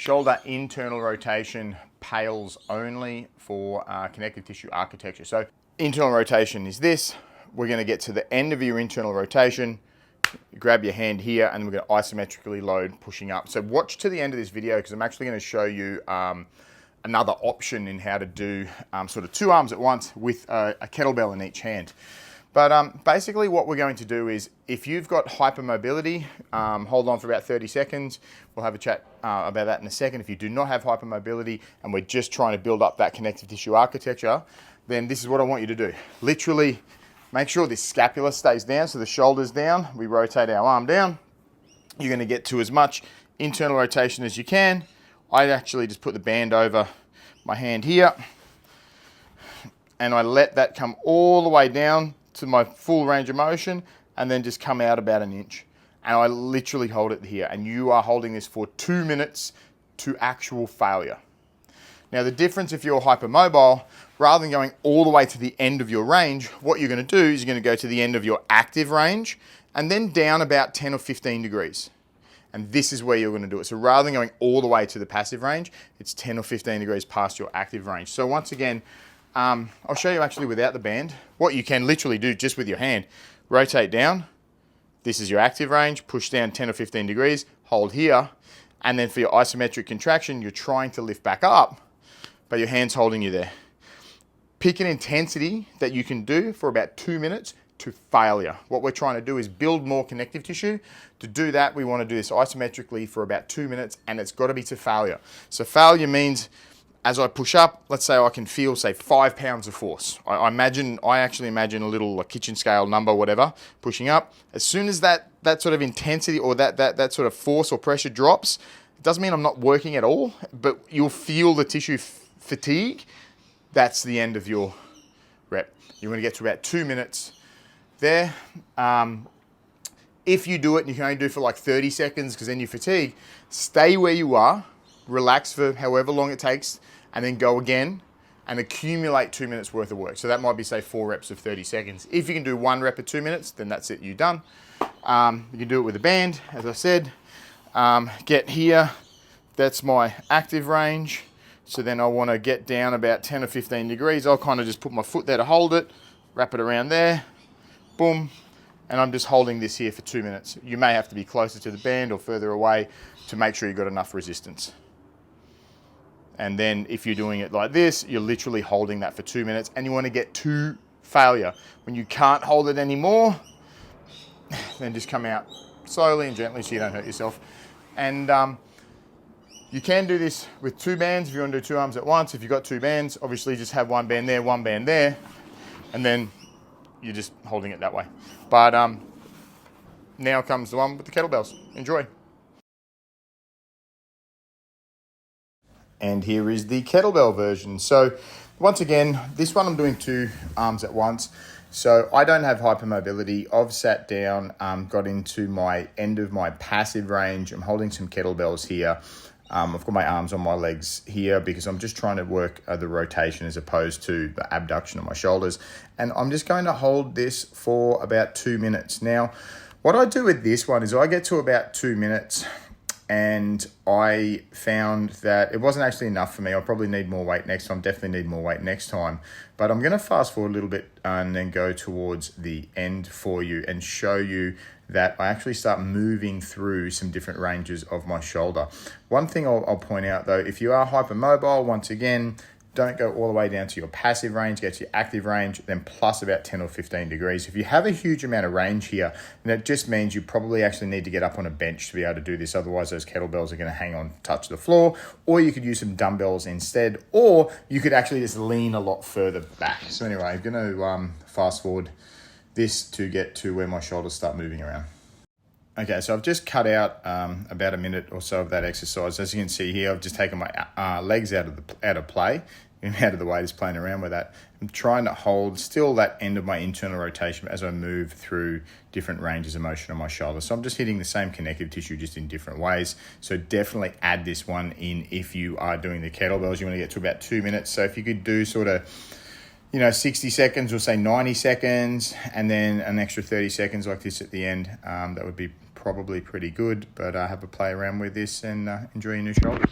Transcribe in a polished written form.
shoulder internal rotation pales only for connective tissue architecture. So internal rotation is this. We're going to get to the end of your internal rotation, grab your hand here, and we're going to isometrically load pushing up. So watch to the end of this video because I'm actually going to show you another option in how to do sort of two arms at once with a kettlebell in each hand. But basically what we're going to do is, if you've got hypermobility, hold on for about 30 seconds. We'll have a chat about that in a second. If you do not have hypermobility and we're just trying to build up that connective tissue architecture, then this is what I want you to do. Literally make sure this scapula stays down, so the shoulder's down. We rotate our arm down. You're going to get to as much internal rotation as you can. I actually just put the band over my hand here, and I let that come all the way down to my full range of motion, and then just come out about an inch. And I literally hold it here, and you are holding this for 2 minutes to actual failure. Now the difference, if you're hypermobile, rather than going all the way to the end of your range, what you're going to do is you're going to go to the end of your active range and then down about 10 or 15 degrees. And this is where you're going to do it. So rather than going all the way to the passive range, it's 10 or 15 degrees past your active range. So once again, I'll show you actually without the band. What you can literally do just with your hand, rotate down. This is your active range, push down 10 or 15 degrees, hold here. And then for your isometric contraction, you're trying to lift back up, but your hand's holding you there. Pick an intensity that you can do for about 2 minutes to failure. What we're trying to do is build more connective tissue. To do that, we want to do this isometrically for about 2 minutes, and it's got to be to failure. So failure means, as I push up, let's say I can feel, say, 5 pounds of force. I actually imagine a little kitchen scale number, whatever, pushing up. As soon as that sort of intensity or that sort of force or pressure drops, it doesn't mean I'm not working at all, but you'll feel the tissue fatigue. That's the end of your rep. You're going to get to about 2 minutes there. If you do it and you can only do it for like 30 seconds because then you fatigue, stay where you are, relax for however long it takes, and then go again and accumulate 2 minutes worth of work. So that might be, say, 4 reps of 30 seconds. If you can do 1 rep at 2 minutes, then that's it, you're done. You can do it with a band, as I said. Get here, that's my active range. So then I want to get down about 10 or 15 degrees. I'll kind of just put my foot there to hold it, wrap it around there, boom, and I'm just holding this here for 2 minutes. You may have to be closer to the band or further away to make sure you've got enough resistance. And then if you're doing it like this, you're literally holding that for 2 minutes, and you want to get to failure. When you can't hold it anymore, then just come out slowly and gently so you don't hurt yourself. And you can do this with 2 bands if you want to do 2 arms at once. If you've got 2 bands, obviously just have 1 band there, 1 band there, and then you're just holding it that way. But now comes the one with the kettlebells. Enjoy. And here is the kettlebell version. So once again, this one I'm doing 2 arms at once. So I don't have hypermobility. I've sat down, got into my end of my passive range. I'm holding some kettlebells here. I've got my arms on my legs here because I'm just trying to work the rotation as opposed to the abduction of my shoulders. And I'm just going to hold this for about 2 minutes. Now, what I do with this one is I get to about 2 minutes and I found that it wasn't actually enough for me. I'll probably need more weight next time, definitely need more weight next time. But I'm gonna fast forward a little bit and then go towards the end for you and show you that I actually start moving through some different ranges of my shoulder. One thing I'll point out though, if you are hypermobile, once again, don't go all the way down to your passive range, get to your active range, then plus about 10 or 15 degrees. If you have a huge amount of range here, then it just means you probably actually need to get up on a bench to be able to do this. Otherwise, those kettlebells are going to hang on, touch the floor, or you could use some dumbbells instead, or you could actually just lean a lot further back. So anyway, I'm going to fast forward this to get to where my shoulders start moving around. Okay, so I've just cut out about a minute or so of that exercise. As you can see here, I've just taken my legs out of play and out of the way, just playing around with that. I'm trying to hold still that end of my internal rotation as I move through different ranges of motion on my shoulder. So I'm just hitting the same connective tissue just in different ways. So definitely add this one in if you are doing the kettlebells. You want to get to about 2 minutes. So if you could do sort of 60 seconds or say 90 seconds and then an extra 30 seconds like this at the end, that would be probably pretty good. But have a play around with this and enjoy your new shoulders.